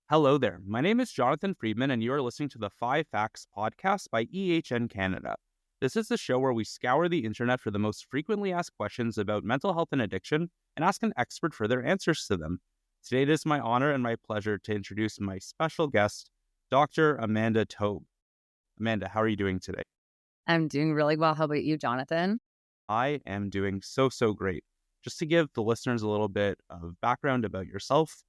Hello there. My name is Jonathan Friedman, and you are listening to the FAQs podcast by EHN Canada. This is the show where we scour the internet for the most frequently asked questions about mental health and addiction and ask an expert for their answers to them. Today, it is my honor and my pleasure to introduce my special guest, Dr. Amanda Tobe. Amanda, how are you doing today? I'm doing really well. How about you, Jonathan? I am doing so great. Just to give the listeners a little bit of background about yourself,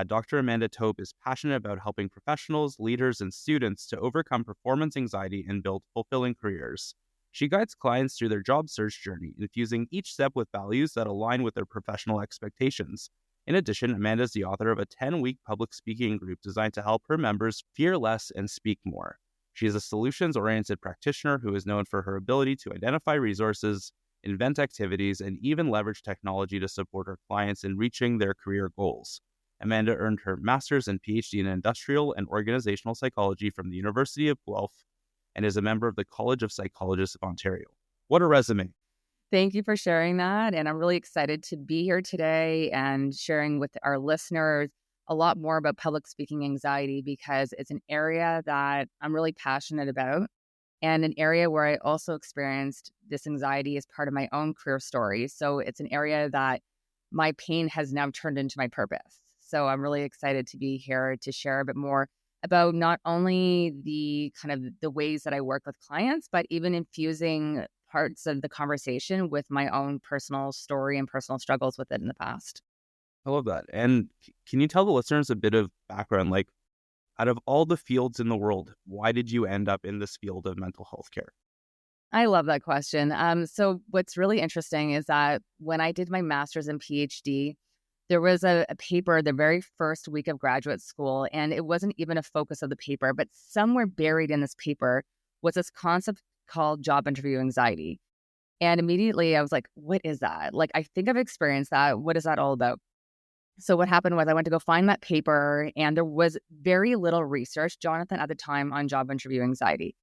Dr. Amanda Tobe is passionate about helping professionals, leaders, and students to overcome performance anxiety and build fulfilling careers. She guides clients through their job search journey, infusing each step with values that align with their professional expectations. In addition, Amanda is the author of a 10-week public speaking group designed to help her members fear less and speak more. She is a solutions-oriented practitioner who is known for her ability to identify resources, invent activities, and even leverage technology to support her clients in reaching their career goals. Amanda earned her master's and PhD in industrial and organizational psychology from the University of Guelph and is a member of the College of Psychologists of Ontario. What a resume. Thank you for sharing that. And I'm really excited to be here today and sharing with our listeners a lot more about public speaking anxiety because it's an area that I'm really passionate about and an area where I also experienced this anxiety as part of my own career story. So it's an area that my pain has now turned into my purpose. So I'm really excited to be here to share a bit more about not only the kind of the ways that I work with clients, but even infusing parts of the conversation with my own personal story and personal struggles with it in the past. I love that. And can you tell the listeners a bit of background? Like, out of all the fields in the world, why did you end up in this field of mental health care? I love that question. So what's really interesting is that when I did my master's and PhD, there was a paper the very first week of graduate school, and it wasn't even a focus of the paper, but somewhere buried in this paper was this concept called job interview anxiety. And immediately I was like, what is that? Like, I think I've experienced that. What is that all about? So what happened was I went to go find that paper, and there was very little research, Jonathan, at the time on job interview anxiety.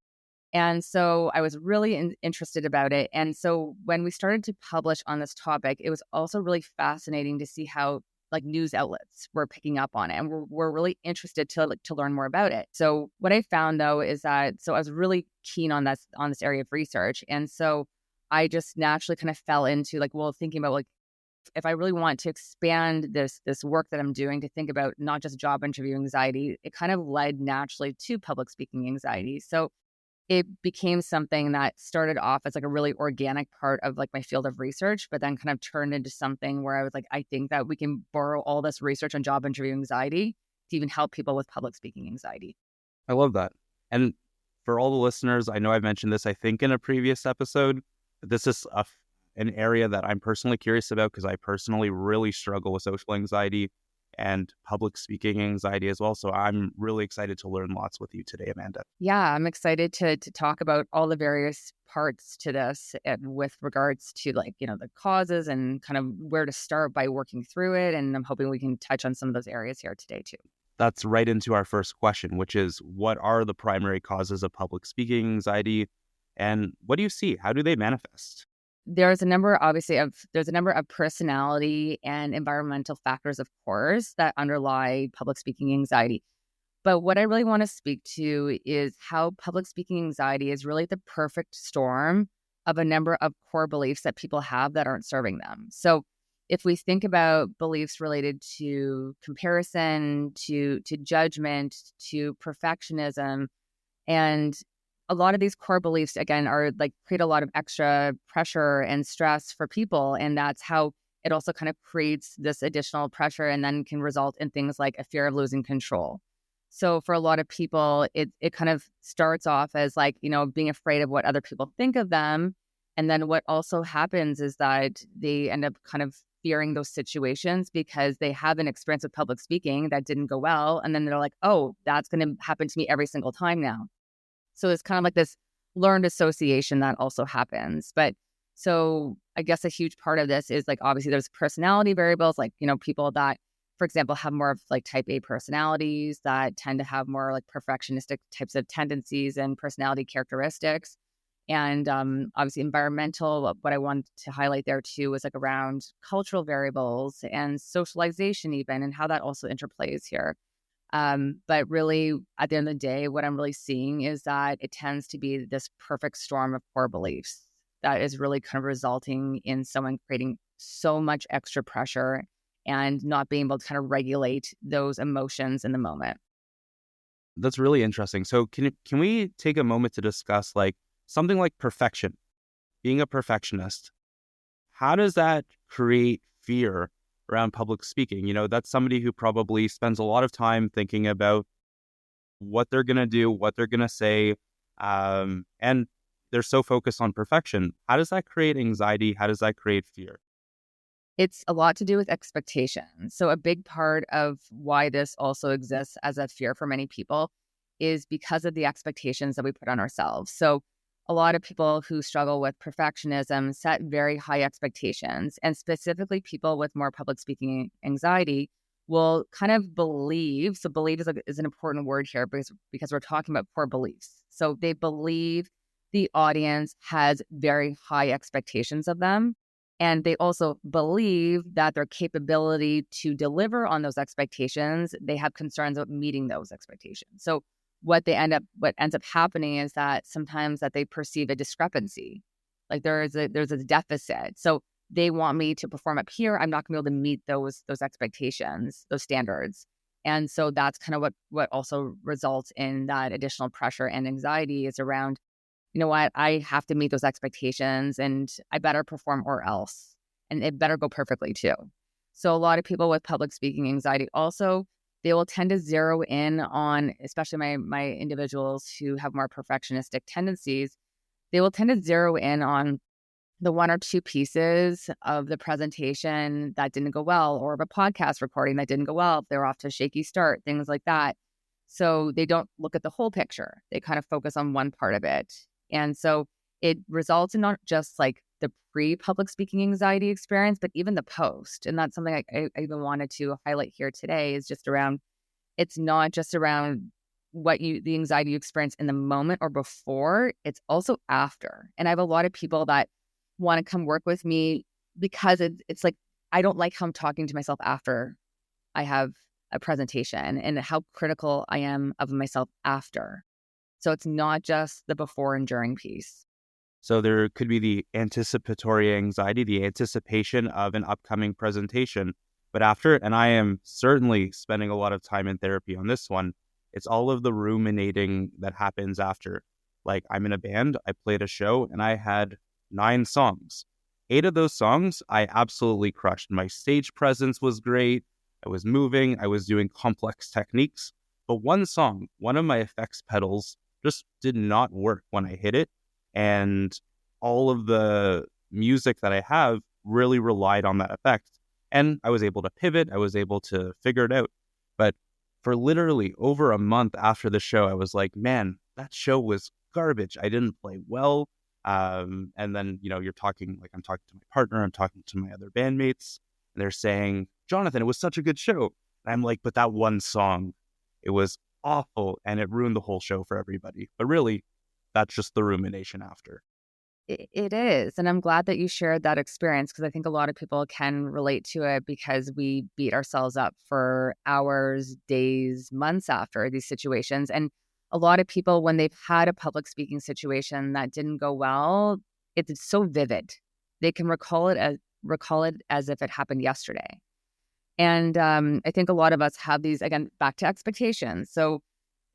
And so I was really interested about it. And so when we started to publish on this topic, it was also really fascinating to see how like news outlets were picking up on it and were really interested to learn more about it. So what I found though is that I was really keen on this area of research. And so I just naturally kind of fell into thinking about if I really want to expand this work that I'm doing to think about not just job interview anxiety, it kind of led naturally to public speaking anxiety. So it became something that started off as like a really organic part of like my field of research, but then kind of turned into something where I was like, I think that we can borrow all this research on job interview anxiety to even help people with public speaking anxiety. I love that. And for all the listeners, I know I've mentioned this, I think, in a previous episode. This is an area that I'm personally curious about because I personally really struggle with social anxiety and public speaking anxiety as well. So I'm really excited to learn lots with you today, Amanda. Yeah, I'm excited to talk about all the various parts to this and with regards to the causes and kind of where to start by working through it. And I'm hoping we can touch on some of those areas here today too. That's right into our first question, which is what are the primary causes of public speaking anxiety and what do you see? How do they manifest? There's a number of personality and environmental factors, of course, that underlie public speaking anxiety. But what I really want to speak to is how public speaking anxiety is really the perfect storm of a number of core beliefs that people have that aren't serving them. So if we think about beliefs related to comparison, to judgment, to perfectionism, and a lot of these core beliefs, again, are like create a lot of extra pressure and stress for people. And that's how it also kind of creates this additional pressure and then can result in things like a fear of losing control. So for a lot of people, it kind of starts off as being afraid of what other people think of them. And then what also happens is that they end up kind of fearing those situations because they have an experience with public speaking that didn't go well. And then they're like, oh, that's going to happen to me every single time now. So it's kind of like this learned association that also happens. But so I guess a huge part of this is obviously there's personality variables, people that, for example, have more of type A personalities that tend to have more perfectionistic types of tendencies and personality characteristics. And obviously environmental, what I wanted to highlight there too was around cultural variables and socialization even, and how that also interplays here. But really, at the end of the day, what I'm really seeing is that it tends to be this perfect storm of core beliefs that is really kind of resulting in someone creating so much extra pressure and not being able to kind of regulate those emotions in the moment. That's really interesting. So can we take a moment to discuss like something like perfection, being a perfectionist? How does that create fear around public speaking? That's somebody who probably spends a lot of time thinking about what they're going to do, what they're going to say, and they're so focused on perfection. How does that create anxiety? How does that create fear? It's a lot to do with expectations. So, a big part of why this also exists as a fear for many people is because of the expectations that we put on ourselves. So, a lot of people who struggle with perfectionism set very high expectations, and specifically people with more public speaking anxiety will kind of believe. So, believe is an important word here because we're talking about core beliefs. So, they believe the audience has very high expectations of them, and they also believe that their capability to deliver on those expectations, they have concerns about meeting those expectations. So what ends up happening is that sometimes that they perceive a discrepancy. Like there's a deficit. So they want me to perform up here. I'm not gonna be able to meet those expectations, those standards. And so that's kind of what also results in that additional pressure and anxiety is around, you know what, I have to meet those expectations and I better perform or else. And it better go perfectly too. So a lot of people with public speaking anxiety also, they will tend to zero in on, especially my individuals who have more perfectionistic tendencies, they will tend to zero in on the one or two pieces of the presentation that didn't go well, or of a podcast recording that didn't go well, if they're off to a shaky start, things like that. So they don't look at the whole picture. They kind of focus on one part of it. And so it results in not just like the pre-public speaking anxiety experience, but even the post. And that's something I even wanted to highlight here today is just around, it's not just around the anxiety you experience in the moment or before, it's also after. And I have a lot of people that want to come work with me because it's like, I don't like how I'm talking to myself after I have a presentation and how critical I am of myself after. So it's not just the before and during piece. So there could be the anticipatory anxiety, the anticipation of an upcoming presentation. But after, and I am certainly spending a lot of time in therapy on this one, it's all of the ruminating that happens after. Like I'm in a band, I played a show, and I had 9 songs. 8 of those songs I absolutely crushed. My stage presence was great. I was moving. I was doing complex techniques. But one song, one of my effects pedals just did not work when I hit it. And all of the music that I have really relied on that effect. And I was able to pivot. I was able to figure it out. But for literally over a month after the show, I was like, man, that show was garbage. I didn't play well. And then, you're talking, like I'm talking to my partner, I'm talking to my other bandmates, and they're saying, Jonathan, it was such a good show. And I'm like, but that one song, it was awful and it ruined the whole show for everybody. But really, that's just the rumination after. It is. And I'm glad that you shared that experience because I think a lot of people can relate to it because we beat ourselves up for hours, days, months after these situations. And a lot of people, when they've had a public speaking situation that didn't go well, it's so vivid. They can recall it as if it happened yesterday. And I think a lot of us have these, again, back to expectations. So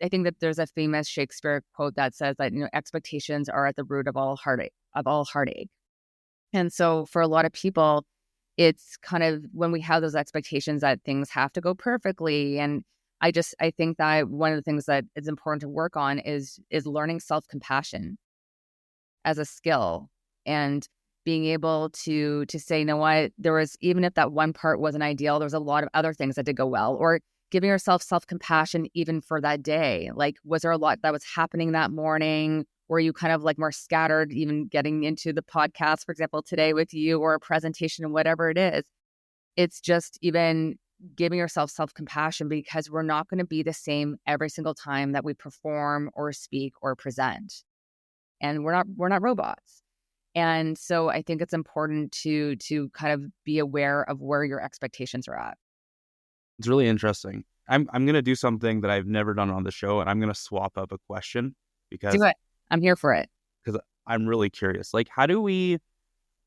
I think that there's a famous Shakespeare quote that says that, expectations are at the root of all heartache. And so for a lot of people, it's kind of when we have those expectations that things have to go perfectly. And I think that one of the things that is important to work on is learning self-compassion as a skill and being able to say, you know what, there was, even if that one part wasn't ideal, there's a lot of other things that did go well, or giving yourself self-compassion even for that day. Like, was there a lot that was happening that morning? Were you kind of like more scattered, even getting into the podcast, for example, today with you, or a presentation and whatever it is? It's just even giving yourself self-compassion because we're not going to be the same every single time that we perform or speak or present. And we're not robots. And so I think it's important to kind of be aware of where your expectations are at. It's really interesting. I'm gonna do something that I've never done on the show, and I'm gonna swap up a question Do because it. I'm here for it. because I'm really curious. Like, how do we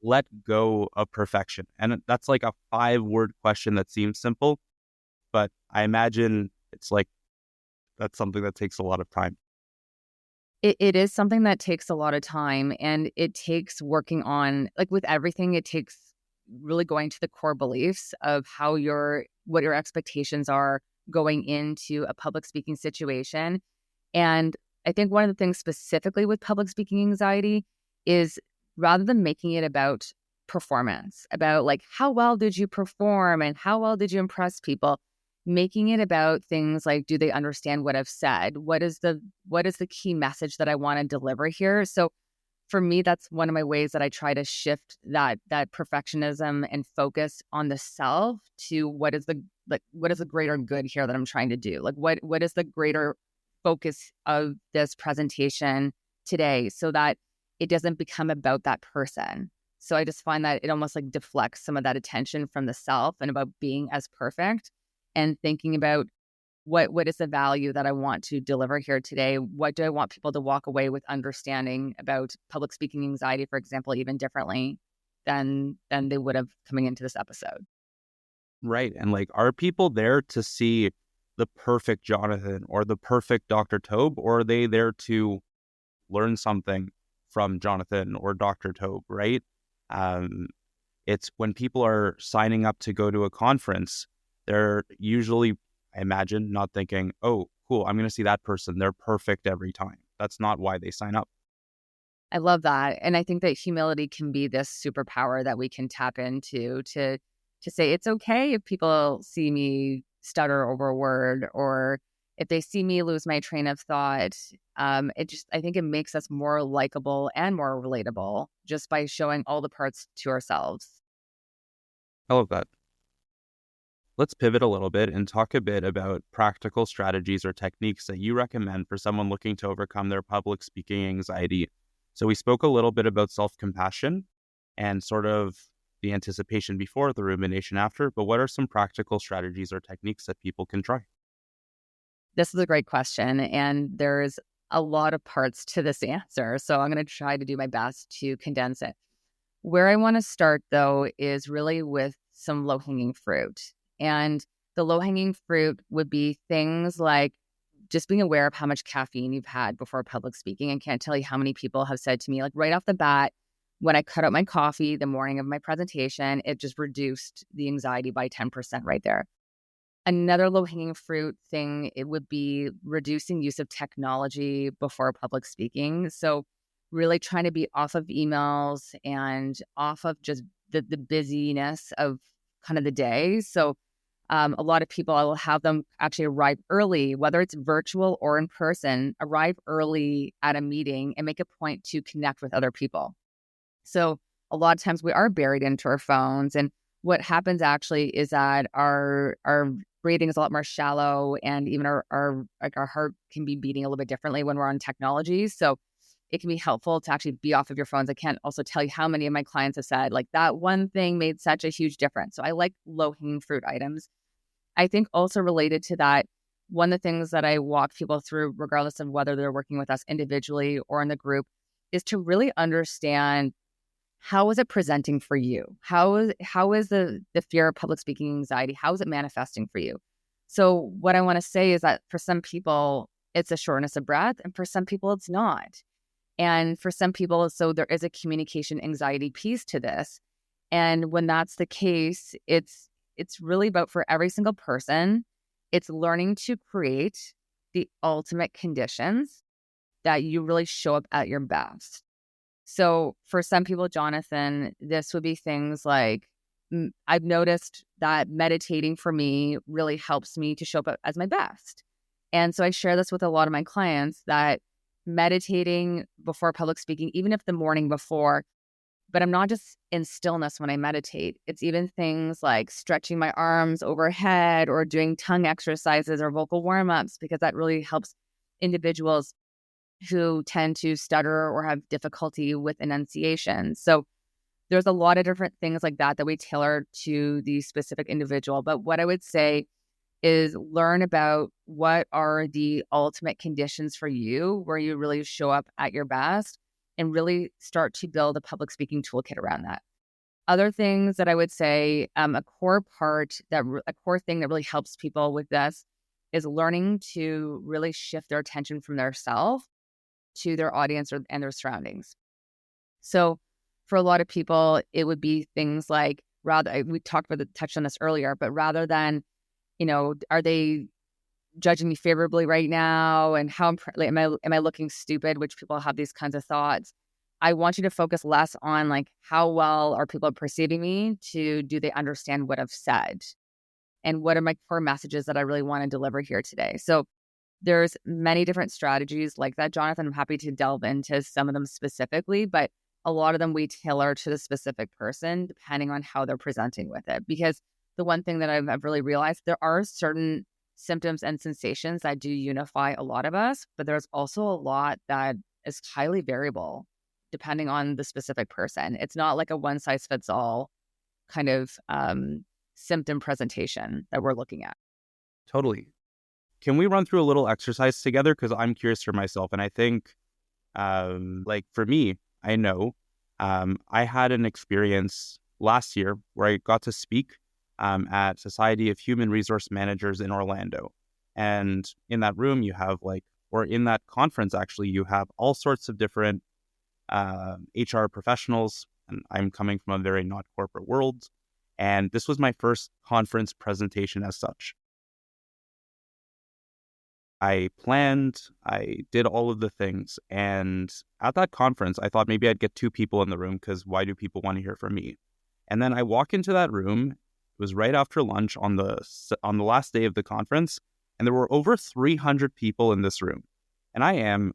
let go of perfection? And that's like a 5-word question that seems simple, but I imagine it's like that's something that takes a lot of time. It is something that takes a lot of time, and it takes working on, like with everything, it takes really going to the core beliefs of what your expectations are going into a public speaking situation. And I think one of the things specifically with public speaking anxiety is, rather than making it about performance, about like how well did you perform and how well did you impress people, making it about things like, do they understand what I've said? What is the key message that I want to deliver here? So for me, that's one of my ways that I try to shift that perfectionism and focus on the self to what is the greater good here that I'm trying to do? Like what is the greater focus of this presentation today, so that it doesn't become about that person. So I just find that it almost like deflects some of that attention from the self and about being as perfect, and thinking about what is the value that I want to deliver here today? What do I want people to walk away with understanding about public speaking anxiety, for example, even differently than they would have coming into this episode? Right. And like, are people there to see the perfect Jonathan or the perfect Dr. Tobe, or are they there to learn something from Jonathan or Dr. Tobe, right? Um, it's when people are signing up to go to a conference, they're usually, I imagine, not thinking, oh, cool, I'm going to see that person. They're perfect every time. That's not why they sign up. I love that. And I think that humility can be this superpower that we can tap into to say it's okay if people see me stutter over a word, or if they see me lose my train of thought. I think it makes us more likable and more relatable just by showing all the parts to ourselves. I love that. Let's pivot a little bit and talk a bit about practical strategies or techniques that you recommend for someone looking to overcome their public speaking anxiety. So we spoke a little bit about self-compassion and sort of the anticipation before, the rumination after, but what are some practical strategies or techniques that people can try? This is a great question, and there's a lot of parts to this answer. So I'm going to try to do my best to condense it. Where I want to start, though, is really with some low hanging fruit. And the low hanging fruit would be things like just being aware of how much caffeine you've had before public speaking. I can't tell you how many people have said to me, like right off the bat, when I cut out my coffee the morning of my presentation, it just reduced the anxiety by 10% right there. Another low hanging fruit thing, it would be reducing use of technology before public speaking. So really trying to be off of emails and off of just the busyness of kind of the day. So a lot of people, I will have them actually arrive early, whether it's virtual or in person, arrive early at a meeting and make a point to connect with other people. So a lot of times we are buried into our phones, and what happens actually is that our breathing is a lot more shallow, and even our heart can be beating a little bit differently when we're on technology. So it can be helpful to actually be off of your phones. I can't also tell you how many of my clients have said like that one thing made such a huge difference. So I like low hanging fruit items. I think also related to that, one of the things that I walk people through, regardless of whether they're working with us individually or in the group, is to really understand, how is it presenting for you? How is the fear of public speaking anxiety? How is it manifesting for you? So what I want to say is that for some people, it's a shortness of breath, and for some people, it's not. And for some people, so there is a communication anxiety piece to this. And when that's the case, it's really about, for every single person, it's learning to create the ultimate conditions that you really show up at your best. So for some people, Jonathan, this would be things like, I've noticed that meditating for me really helps me to show up as my best. And so I share this with a lot of my clients, that meditating before public speaking, even if the morning before, but I'm not just in stillness when I meditate. It's even things like stretching my arms overhead or doing tongue exercises or vocal warm-ups, because that really helps individuals who tend to stutter or have difficulty with enunciation. So there's a lot of different things like that that we tailor to the specific individual. But what I would say is learn about what are the ultimate conditions for you where you really show up at your best and really start to build a public speaking toolkit around that. Other things that I would say, a core thing that really helps people with this is learning to really shift their attention from their self to their audience and their surroundings. So for a lot of people, it would be things like we touched on this earlier, but rather than, are they judging me favorably right now? And how am I looking stupid? Which people have these kinds of thoughts. I want you to focus less on like how well are people perceiving me to do they understand what I've said and what are my core messages that I really want to deliver here today. So there's many different strategies like that, Jonathan. I'm happy to delve into some of them specifically, but a lot of them we tailor to the specific person depending on how they're presenting with it. Because the one thing that I've really realized, there are certain symptoms and sensations that do unify a lot of us, but there's also a lot that is highly variable depending on the specific person. It's not like a one size fits all kind of symptom presentation that we're looking at. Totally. Can we run through a little exercise together? Because I'm curious for myself. And I think, like for me, I know I had an experience last year where I got to speak at Society of Human Resource Managers in Orlando. And in that room, you have in that conference, actually, you have all sorts of different HR professionals. And I'm coming from a very not corporate world. And this was my first conference presentation as such. I planned, I did all of the things. And at that conference, I thought maybe I'd get 2 people in the room because why do people want to hear from me? And then I walk into that room. It was right after lunch on the last day of the conference. And there were over 300 people in this room. And I am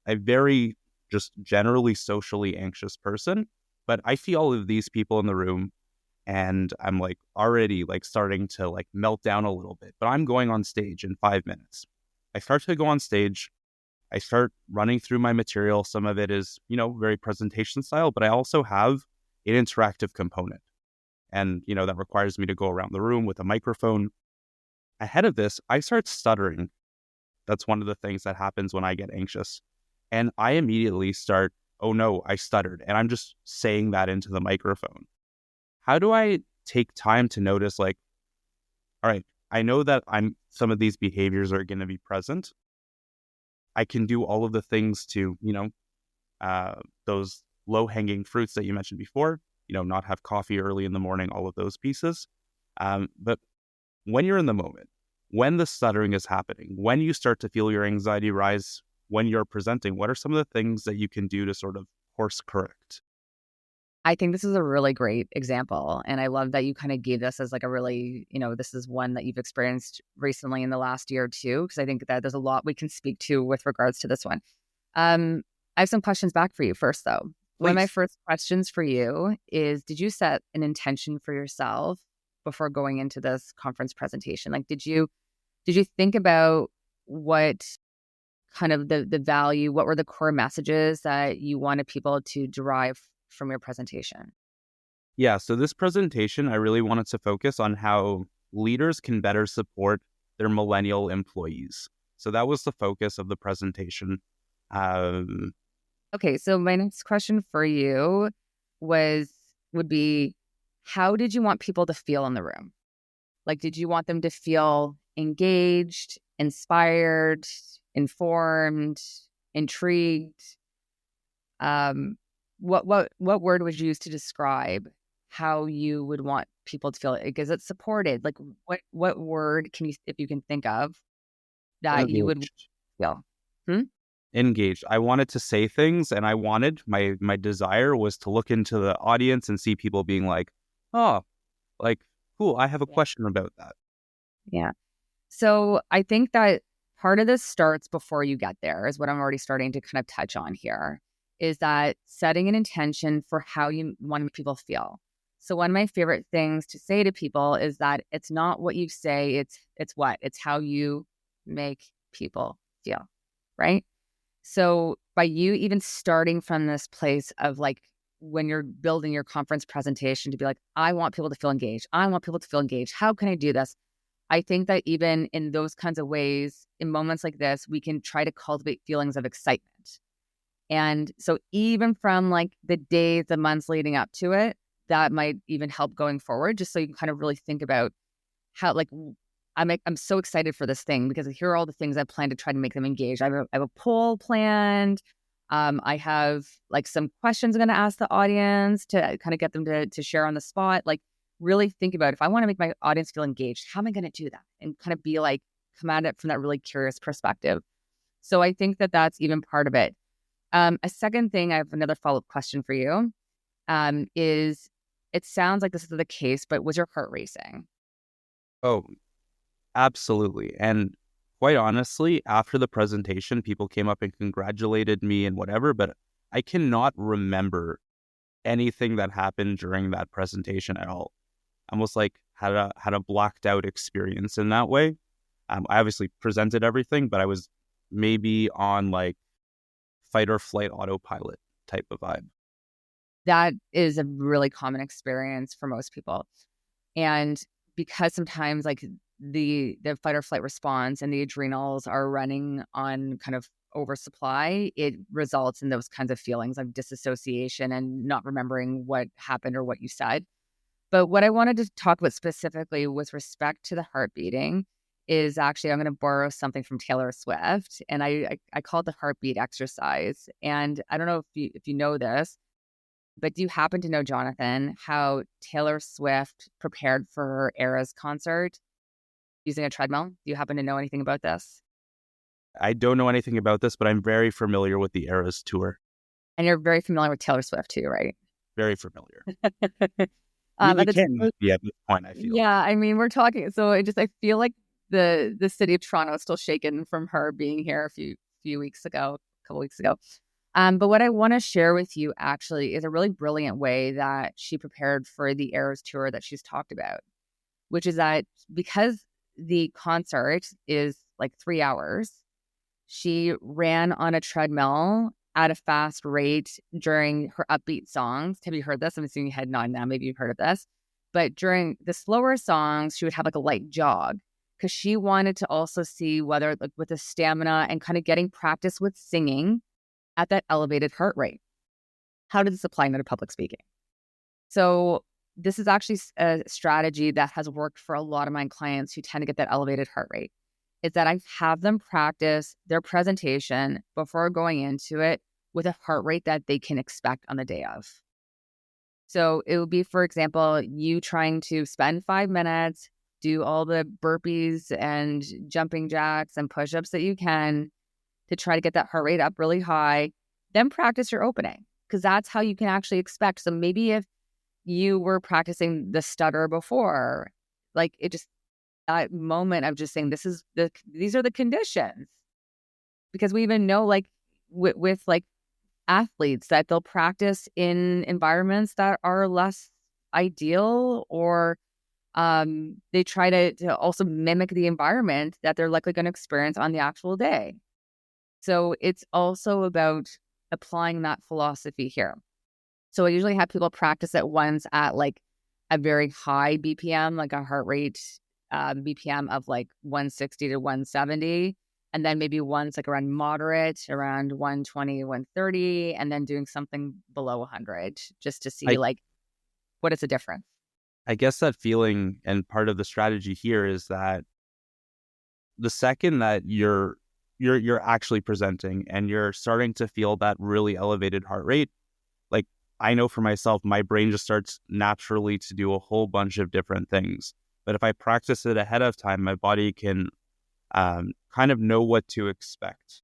a very just generally socially anxious person. But I see all of these people in the room and I'm already starting to melt down a little bit. But I'm going on stage in 5 minutes. I start to go on stage. I start running through my material. Some of it is, very presentation style, but I also have an interactive component. And, that requires me to go around the room with a microphone. Ahead of this, I start stuttering. That's one of the things that happens when I get anxious. And I immediately start, oh no, I stuttered. And I'm just saying that into the microphone. How do I take time to notice all right, I know that some of these behaviors are going to be present. I can do all of the things to, those low-hanging fruits that you mentioned before, not have coffee early in the morning, all of those pieces. But when you're in the moment, when the stuttering is happening, when you start to feel your anxiety rise when you're presenting, what are some of the things that you can do to sort of course correct? I think this is a really great example. And I love that you kind of gave this as a really, this is one that you've experienced recently in the last year or two, because I think that there's a lot we can speak to with regards to this one. I have some questions back for you first, though. Please. One of my first questions for you is, did you set an intention for yourself before going into this conference presentation? Did you think about what kind of the value, what were the core messages that you wanted people to derive from your presentation? Yeah, so this presentation, I really wanted to focus on how leaders can better support their millennial employees. So that was the focus of the presentation. Okay, so my next question for you would be, how did you want people to feel in the room? Did you want them to feel engaged, inspired, informed, intrigued? What word would you use to describe how you would want people to feel? Is it supported? What word can you, if you can think of, that you would feel? Engaged. I wanted to say things, and I wanted my desire was to look into the audience and see people being oh, cool. I have a question about that. Yeah. So I think that part of this starts before you get there, is what I'm already starting to kind of touch on here. Is that setting an intention for how you want people to feel. So one of my favorite things to say to people is that it's not what you say, it's how you make people feel, right? So by you even starting from this place of when you're building your conference presentation to be I want people to feel engaged. I want people to feel engaged. How can I do this? I think that even in those kinds of ways, in moments like this, we can try to cultivate feelings of excitement. And so even from like the days, the months leading up to it, that might even help going forward, just so you can kind of really think about how, like, I'm so excited for this thing because here are all the things I plan to try to make them engage. I have a poll planned. I have like some questions I'm going to ask the audience to kind of get them to share on the spot. Like, really think about, if I want to make my audience feel engaged, how am I going to do that? And kind of be like, come at it from that really curious perspective. So I think that that's even part of it. A second thing, I have another follow-up question for you. Is it sounds like this is the case, but was your heart racing? Oh, absolutely. And quite honestly, after the presentation, people came up and congratulated me and whatever, but I cannot remember anything that happened during that presentation at all. Almost like had a blacked out experience in that way. I obviously presented everything, but I was maybe on like fight or flight autopilot type of vibe. That is a really common experience for most people. And because sometimes like the fight or flight response and the adrenals are running on kind of oversupply, it results in those kinds of feelings of disassociation and not remembering what happened or what you said. But what I wanted to talk about specifically with respect to the heart beating is actually, I'm going to borrow something from Taylor Swift, and I call it the heartbeat exercise. And I don't know if you know this, but do you happen to know, Jonathan, how Taylor Swift prepared for her Eras concert using a treadmill? Do you happen to know anything about this? I don't know anything about this, but I'm very familiar with the Eras tour. And you're very familiar with Taylor Swift too, right? Very familiar. You At the can't not be at this point, I feel. Yeah, I mean, we're talking. So I feel like the city of Toronto is still shaken from her being here a few weeks ago, a couple weeks ago. But what I want to share with you actually is a really brilliant way that she prepared for the Eras tour that she's talked about, which is that because the concert is like 3 hours, she ran on a treadmill at a fast rate during her upbeat songs. Have you heard this? I'm assuming you had not now. Maybe you've heard of this. But during the slower songs, she would have like a light jog because she wanted to also see whether, like, with the stamina and kind of getting practice with singing at that elevated heart rate. How does this apply to public speaking? So this is actually a strategy that has worked for a lot of my clients who tend to get that elevated heart rate. Is that I have them practice their presentation before going into it with a heart rate that they can expect on the day of. So it would be, for example, you trying to spend 5 minutes, do all the burpees and jumping jacks and push-ups that you can to try to get that heart rate up really high, then practice your opening, because that's how you can actually expect. So maybe if you were practicing the stutter before, like, it just, that moment of just saying, these are the conditions, because we even know, like, with like athletes, that they'll practice in environments that are less ideal, or they try to also mimic the environment that they're likely going to experience on the actual day. So it's also about applying that philosophy here. So I usually have people practice at once at like a very high BPM, like a heart rate BPM of like 160 to 170. And then maybe once like around moderate, around 120, 130, and then doing something below 100 just to see like what is the difference. I guess that feeling, and part of the strategy here is that the second that you're actually presenting and you're starting to feel that really elevated heart rate, like, I know for myself, my brain just starts naturally to do a whole bunch of different things. But if I practice it ahead of time, my body can kind of know what to expect.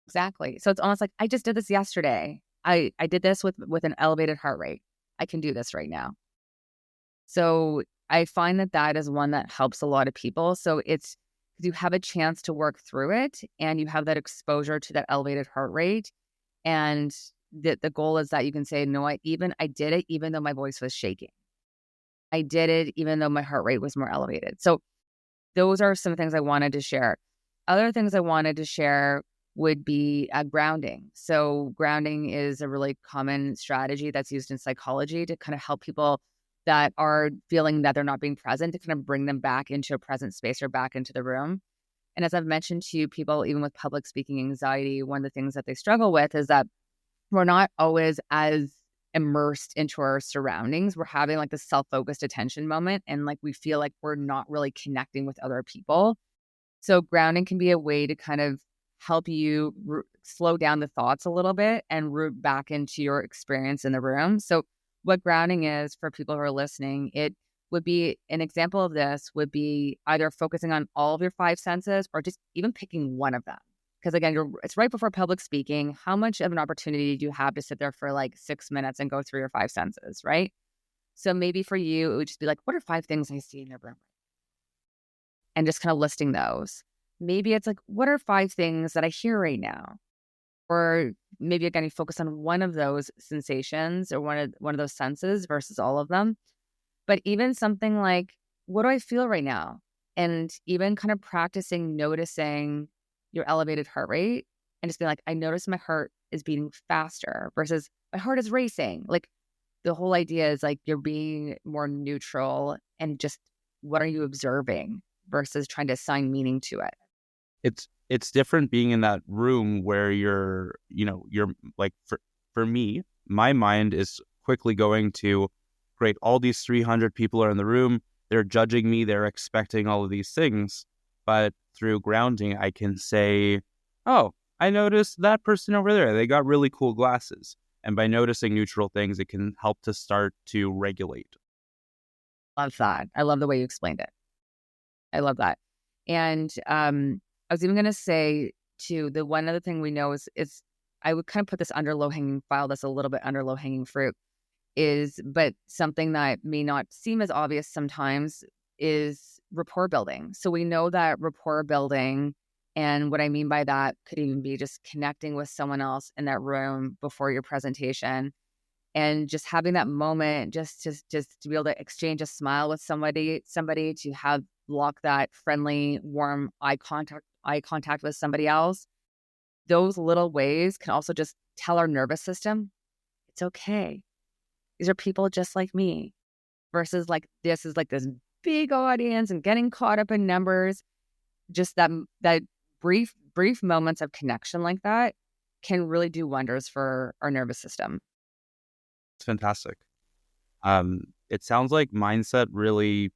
Exactly. So it's almost like, I just did this yesterday. I did this with an elevated heart rate. I can do this right now. So I find that is one that helps a lot of people. So it's, you have a chance to work through it and you have that exposure to that elevated heart rate. And the goal is that you can say, no, I did it even though my voice was shaking. I did it even though my heart rate was more elevated. So those are some things I wanted to share. Other things I wanted to share would be grounding. So grounding is a really common strategy that's used in psychology to kind of help people that are feeling that they're not being present, to kind of bring them back into a present space or back into the room. And as I've mentioned to people, even with public speaking anxiety, one of the things that they struggle with is that we're not always as immersed into our surroundings. We're having like this self-focused attention moment, and like we feel like we're not really connecting with other people. So grounding can be a way to kind of help you slow down the thoughts a little bit and root back into your experience in the room. So what grounding is for people who are listening, it would be an example of this would be either focusing on all of your five senses or just even picking one of them. Because again, it's right before public speaking. How much of an opportunity do you have to sit there for like 6 minutes and go through your five senses, right? So maybe for you, it would just be like, what are five things I see in the room? And just kind of listing those. Maybe it's like, what are five things that I hear right now? Or maybe again, you focus on one of those sensations or one of those senses versus all of them. But even something like, what do I feel right now? And even kind of practicing noticing your elevated heart rate and just being like, I notice my heart is beating faster versus my heart is racing. Like the whole idea is like you're being more neutral and just what are you observing versus trying to assign meaning to it. It's different being in that room where you're like, for me, my mind is quickly going to, great, all these 300 people are in the room, they're judging me, they're expecting all of these things. But through grounding, I can say, oh, I noticed that person over there, they got really cool glasses. And by noticing neutral things, it can help to start to regulate. Love that. I love the way you explained it. I love that. And I was even going to say too, the one other thing we know is I would kind of put this under low-hanging file, that's a little bit under low-hanging fruit, but something that may not seem as obvious sometimes is rapport building. So we know that rapport building, and what I mean by that could even be just connecting with someone else in that room before your presentation and just having that moment just to be able to exchange a smile with somebody to have lock that friendly, warm eye contact with somebody else. Those little ways can also just tell our nervous system, it's okay. These are people just like me versus like this is like this big audience and getting caught up in numbers. Just that brief moments of connection like that can really do wonders for our nervous system. It's fantastic. It sounds like mindset really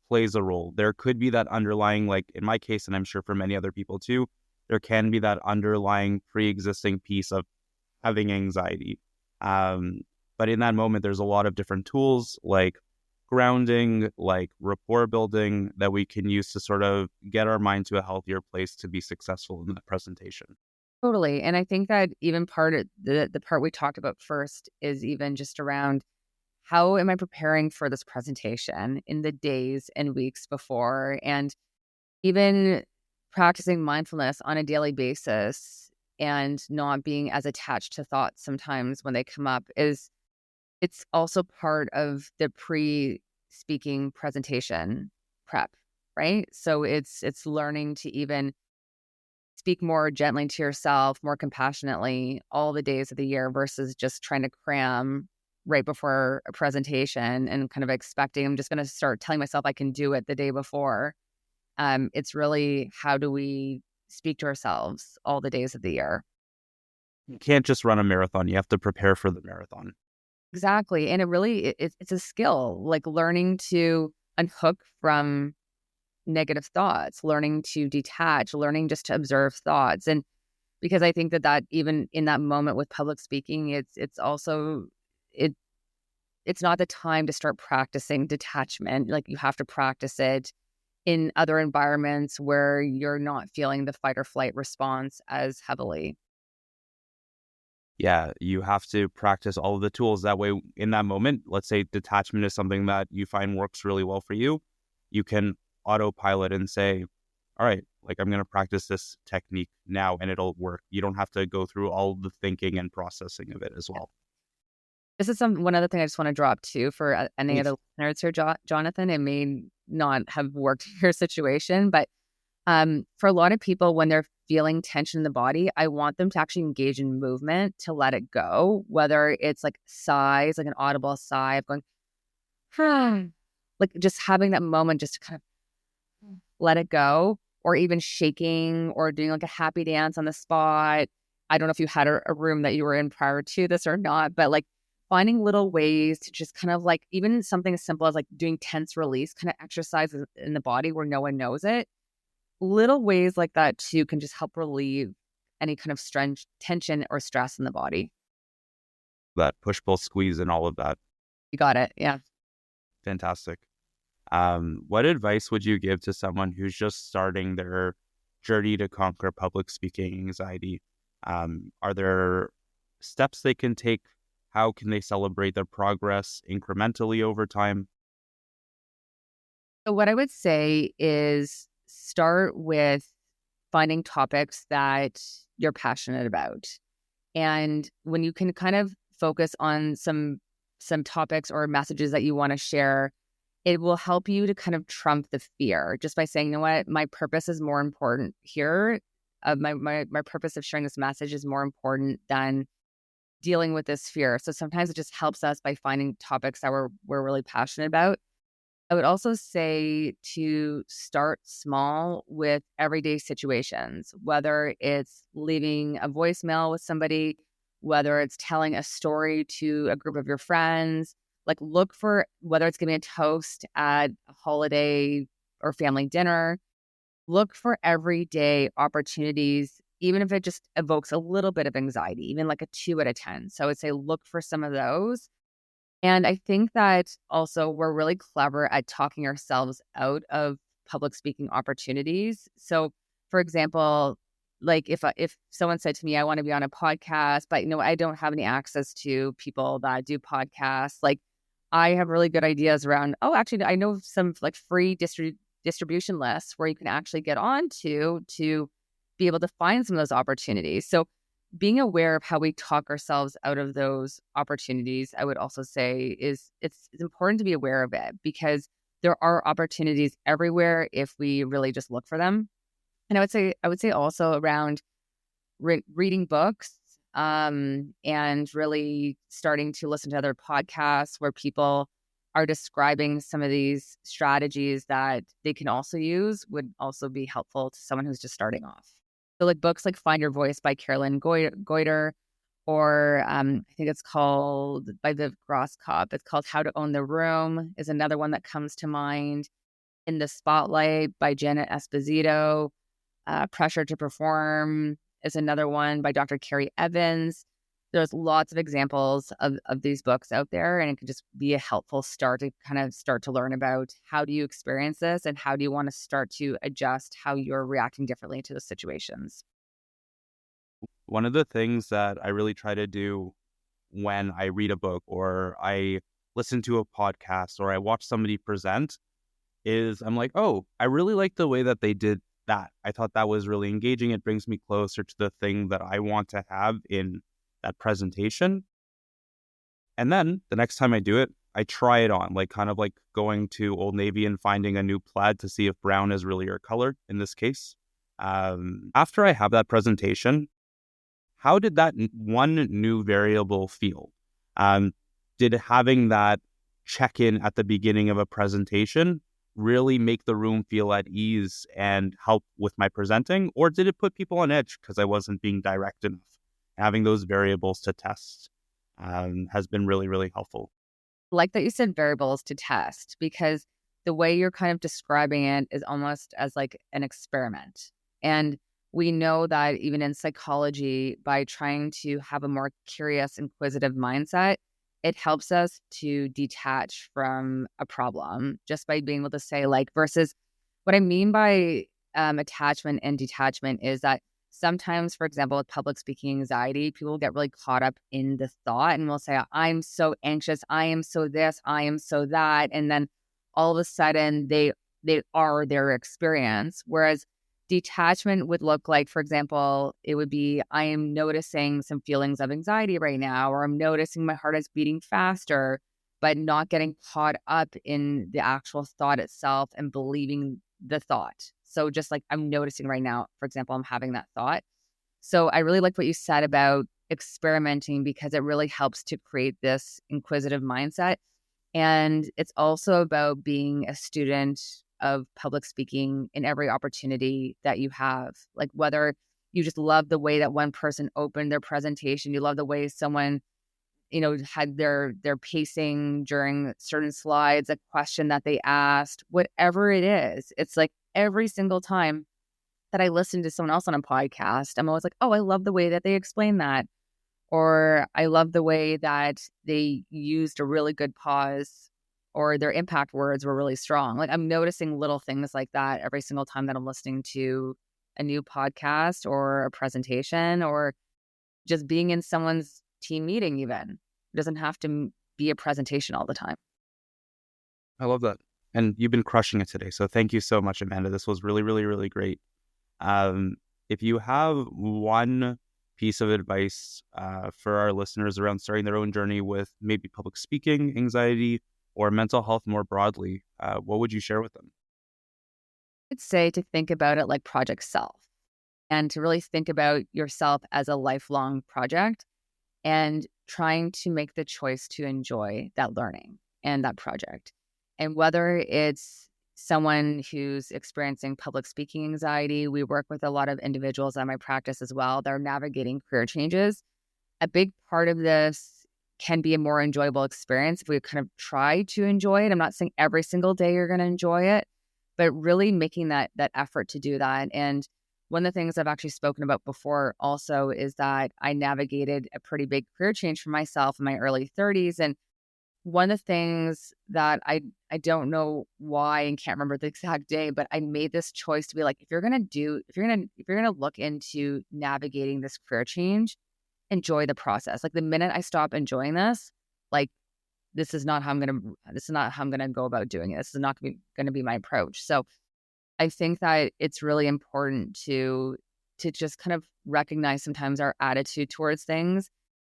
plays a role. There could be that underlying, like in my case, and I'm sure for many other people too, there can be that underlying pre-existing piece of having anxiety. But in that moment, there's a lot of different tools like grounding, like rapport building that we can use to sort of get our mind to a healthier place to be successful in that presentation. Totally. And I think that even part of the part we talked about first is even just around how am I preparing for this presentation in the days and weeks before, and even practicing mindfulness on a daily basis and not being as attached to thoughts sometimes when they come up it's also part of the pre-speaking presentation prep, right? So it's learning to even speak more gently to yourself, more compassionately all the days of the year versus just trying to cram right before a presentation and kind of expecting I'm just going to start telling myself I can do it the day before. It's really how do we speak to ourselves all the days of the year? You can't just run a marathon. You have to prepare for the marathon. Exactly. And it's a skill, like learning to unhook from negative thoughts, learning to detach, learning just to observe thoughts. And because I think that even in that moment with public speaking, it's also, it's not the time to start practicing detachment. Like you have to practice it in other environments where you're not feeling the fight or flight response as heavily. Yeah, you have to practice all of the tools. That way, in that moment, let's say detachment is something that you find works really well for you, you can autopilot and say, all right, like I'm going to practice this technique now and it'll work. You don't have to go through all the thinking and processing of it as well. This is one other thing I just want to drop too for any Please. other listeners here, Jonathan. It may not have worked in your situation, but for a lot of people, when they're feeling tension in the body, I want them to actually engage in movement to let it go, whether it's like sighs, like an audible sigh of going, like just having that moment just to kind of let it go, or even shaking or doing like a happy dance on the spot. I don't know if you had a room that you were in prior to this or not, but like finding little ways to just kind of like even something as simple as like doing tense release kind of exercises in the body where no one knows it. Little ways like that too can just help relieve any kind of tension or stress in the body. That push, pull, squeeze, and all of that. You got it. Yeah. Fantastic. What advice would you give to someone who's just starting their journey to conquer public speaking anxiety? Are there steps they can take? How can they celebrate their progress incrementally over time? So what I would say is start with finding topics that you're passionate about. And when you can kind of focus on some topics or messages that you want to share, it will help you to kind of trump the fear just by saying, you know what, my purpose is more important here. My purpose of sharing this message is more important than dealing with this fear. So sometimes it just helps us by finding topics that we're really passionate about. I would also say to start small with everyday situations, whether it's leaving a voicemail with somebody, whether it's telling a story to a group of your friends. Like look for whether it's giving a toast at a holiday or family dinner. Look for everyday opportunities, even if it just evokes a little bit of anxiety, even like a 2 out of 10. So I would say look for some of those. And I think that also we're really clever at talking ourselves out of public speaking opportunities. So, for example, like if someone said to me, "I want to be on a podcast," but I don't have any access to people that do podcasts. Like, I have really good ideas around. Oh, actually, I know some like free distribution lists where you can actually get on to be able to find some of those opportunities. So being aware of how we talk ourselves out of those opportunities, I would also say it's important to be aware of it because there are opportunities everywhere if we really just look for them. And I would say also around reading books, and really starting to listen to other podcasts where people are describing some of these strategies that they can also use would also be helpful to someone who's just starting off. So like books like Find Your Voice by Carolyn Goiter, or I think it's called by Viv Grosskopf. It's called How to Own the Room is another one that comes to mind. In the Spotlight by Janet Esposito. Pressure to Perform is another one by Dr. Carrie Evans. There's lots of examples of these books out there, and it can just be a helpful start to kind of start to learn about how do you experience this and how do you want to start to adjust how you're reacting differently to the situations. One of the things that I really try to do when I read a book or I listen to a podcast or I watch somebody present is I'm like, oh, I really like the way that they did that. I thought that was really engaging. It brings me closer to the thing that I want to have in that presentation. And then the next time I do it, I try it on, like kind of like going to Old Navy and finding a new plaid to see if brown is really your color in this case. After I have that presentation, how did that one new variable feel? Did having that check-in at the beginning of a presentation really make the room feel at ease and help with my presenting? Or did it put people on edge because I wasn't being direct enough? Having those variables to test has been really, really helpful. Like that you said variables to test because the way you're kind of describing it is almost as like an experiment. And we know that even in psychology, by trying to have a more curious, inquisitive mindset, it helps us to detach from a problem just by being able to say, like, versus what I mean by attachment and detachment is that sometimes, for example, with public speaking anxiety, people get really caught up in the thought and will say, I'm so anxious, I am so this, I am so that. And then all of a sudden they are their experience. Whereas detachment would look like, for example, it would be, I am noticing some feelings of anxiety right now, or I'm noticing my heart is beating faster, but not getting caught up in the actual thought itself and believing the thought. So just like I'm noticing right now, for example, I'm having that thought. So I really like what you said about experimenting because it really helps to create this inquisitive mindset. And it's also about being a student of public speaking in every opportunity that you have. Like whether you just love the way that one person opened their presentation, you love the way someone, had their pacing during certain slides, a question that they asked, whatever it is. It's like every single time that I listen to someone else on a podcast, I'm always like, oh, I love the way that they explain that. Or I love the way that they used a really good pause, or their impact words were really strong. Like I'm noticing little things like that every single time that I'm listening to a new podcast or a presentation, or just being in someone's team meeting even. It doesn't have to be a presentation all the time. I love that. And you've been crushing it today. So thank you so much, Amanda. This was really, really, really great. If you have one piece of advice for our listeners around starting their own journey with maybe public speaking, anxiety, or mental health more broadly, what would you share with them? I'd say to think about it like Project Self, and to really think about yourself as a lifelong project, and trying to make the choice to enjoy that learning and that project. And whether it's someone who's experiencing public speaking anxiety, we work with a lot of individuals at my practice as well that are navigating career changes. A big part of this can be a more enjoyable experience if we kind of try to enjoy it. I'm not saying every single day you're going to enjoy it, but really making that effort to do that. And one of the things I've actually spoken about before also is that I navigated a pretty big career change for myself in my early 30s. And one of the things that I don't know why and can't remember the exact day, but I made this choice to be like, if you're gonna look into navigating this career change, enjoy the process. Like the minute I stop enjoying this, like this is not how I'm gonna go about doing it. This is not gonna be my approach. So I think that it's really important to just kind of recognize sometimes our attitude towards things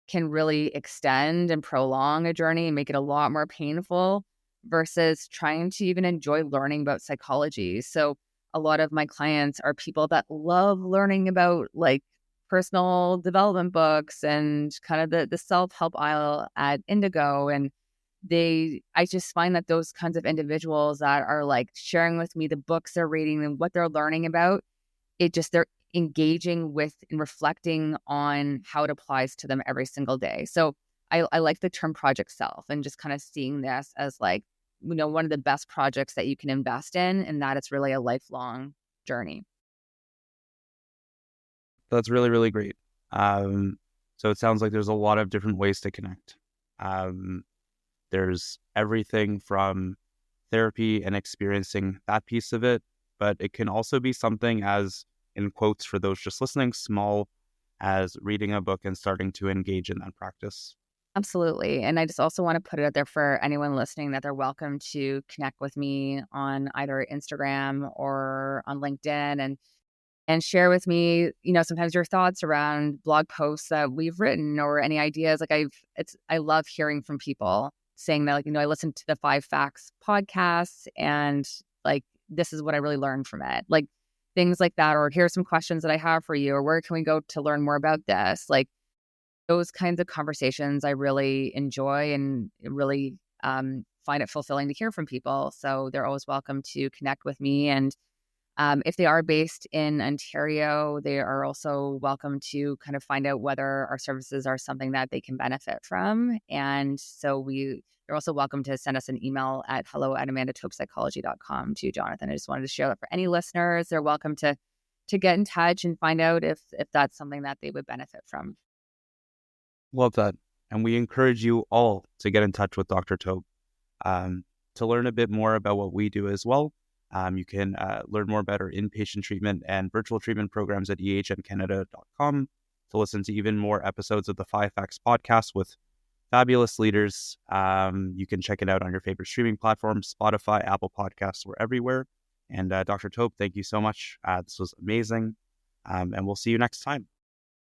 can really extend and prolong a journey and make it a lot more painful versus trying to even enjoy learning about psychology. So a lot of my clients are people that love learning about like personal development books and kind of the self-help aisle at Indigo. And I just find that those kinds of individuals that are like sharing with me the books they're reading and what they're learning about, they're engaging with and reflecting on how it applies to them every single day. So I like the term Project Self, and just kind of seeing this as like, one of the best projects that you can invest in, and that it's really a lifelong journey. That's really, really great. So it sounds like there's a lot of different ways to connect. There's everything from therapy and experiencing that piece of it, but it can also be something as, in quotes for those just listening, small as reading a book and starting to engage in that practice. Absolutely. And I just also want to put it out there for anyone listening that they're welcome to connect with me on either Instagram or on LinkedIn, and share with me, sometimes your thoughts around blog posts that we've written or any ideas. Like I love hearing from people saying that, like, I listened to the 5 FAQs podcasts and like, this is what I really learned from it. Like things like that, or here's some questions that I have for you, or where can we go to learn more about this? Like those kinds of conversations I really enjoy, and really find it fulfilling to hear from people. So they're always welcome to connect with me. And if they are based in Ontario, they are also welcome to kind of find out whether our services are something that they can benefit from. And so they're also welcome to send us an email at hello@amandatobepsychology.com to Jonathan. I just wanted to share that for any listeners. They're welcome to get in touch and find out if that's something that they would benefit from. Love that. And we encourage you all to get in touch with Dr. Tobe to learn a bit more about what we do as well. You can learn more about our inpatient treatment and virtual treatment programs at ehncanada.com, to listen to even more episodes of the 5FAQs podcast with fabulous leaders. You can check it out on your favorite streaming platforms, Spotify, Apple Podcasts, we're everywhere. And Dr. Tobe, thank you so much. This was amazing. And we'll see you next time.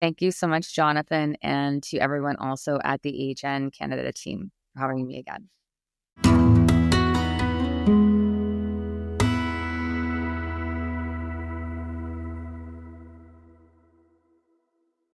Thank you so much, Jonathan, and to everyone also at the EHN Canada team for having me again.